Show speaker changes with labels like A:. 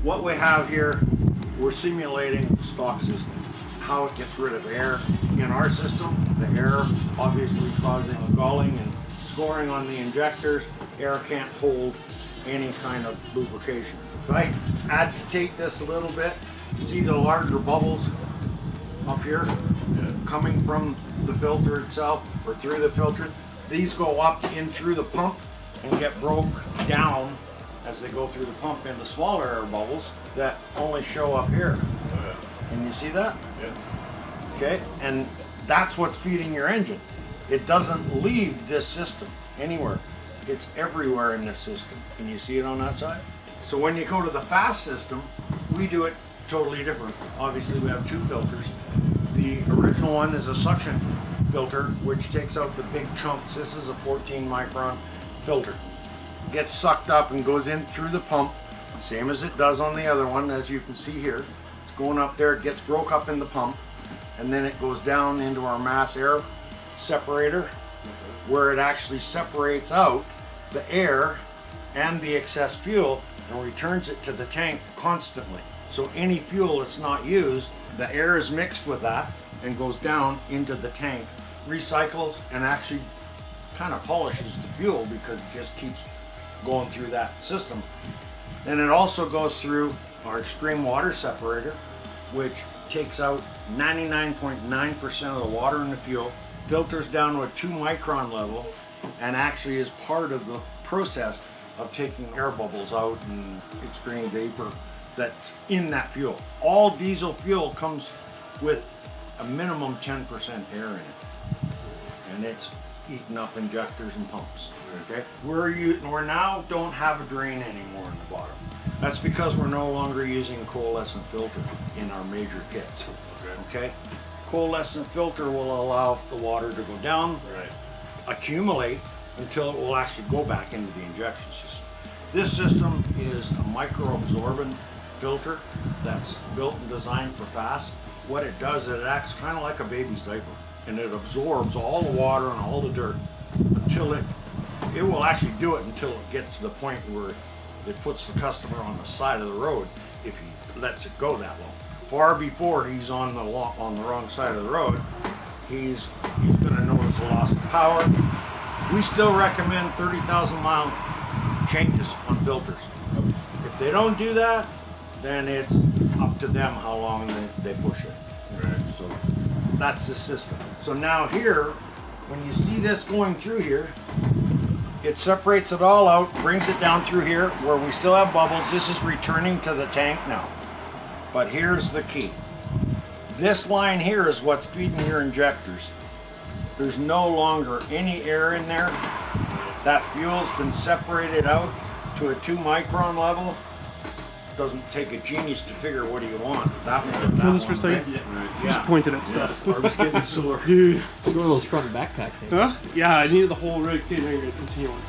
A: what we have here, we're simulating the stock system, how it gets rid of air in our system. The air obviously causing galling and scoring on the injectors. Air can't hold any kind of lubrication. If I agitate this a little bit, see the larger bubbles up here coming from the filter itself or through the filter. These go up in through the pump and get broke down as they go through the pump into smaller air bubbles that only show up here. Can you see that?
B: Yeah.
A: Okay, and that's what's feeding your engine. It doesn't leave this system anywhere. It's everywhere in this system. Can you see it on that side? So when you go to the FASS system, we do it totally different. Obviously we have two filters. The original one is a suction filter, which takes out the big chunks. This is a 14 micron filter. Gets sucked up and goes in through the pump, same as it does on the other one, as you can see here. It's going up there, it gets broke up in the pump, and then it goes down into our mass air separator, where it actually separates out the air and the excess fuel and returns it to the tank constantly. So any fuel that's not used, the air is mixed with that and goes down into the tank, recycles, and actually kind of polishes the fuel because it just keeps going through that system. And it also goes through our extreme water separator, which takes out 99.9% of the water in the fuel, filters down to a 2 micron level, and actually is part of the process of taking air bubbles out and extreme vapor that's in that fuel. All diesel fuel comes with a minimum 10% air in it, and it's eating up injectors and pumps. Okay, we're now don't have a drain anymore in the bottom. That's because we're no longer using a coalescent filter in our major kits. Okay, coalescent filter will allow the water to go down, accumulate until it will actually go back into the injection system. This system is a micro-absorbent filter that's built and designed for FASS. What it does is it acts kind of like a baby's diaper, and it absorbs all the water and all the dirt until it will actually do it until it gets to the point where it puts the customer on the side of the road if he lets it go that long. Far before he's on the wrong side of the road, he's going to notice a loss of power. We still recommend 30,000 mile changes on filters. If they don't do that, then it's up to them how long they push it. So that's the system. So now here, when you see this going through here, it separates it all out, brings it down through here where we still have bubbles. This is returning to the tank now. But here's the key. This line here is what's feeding your injectors. There's no longer any air in there. That fuel's been separated out to a 2 micron level. Doesn't take a genius to figure what do you want. That one or that
C: Hold this for a
A: one,
C: second.
A: right?
C: You just pointed at stuff.
A: I was getting sore.
C: Dude.
D: It's one of those front backpack things.
C: Huh? Yeah, I needed the whole rig. Okay, now you're going to continue on.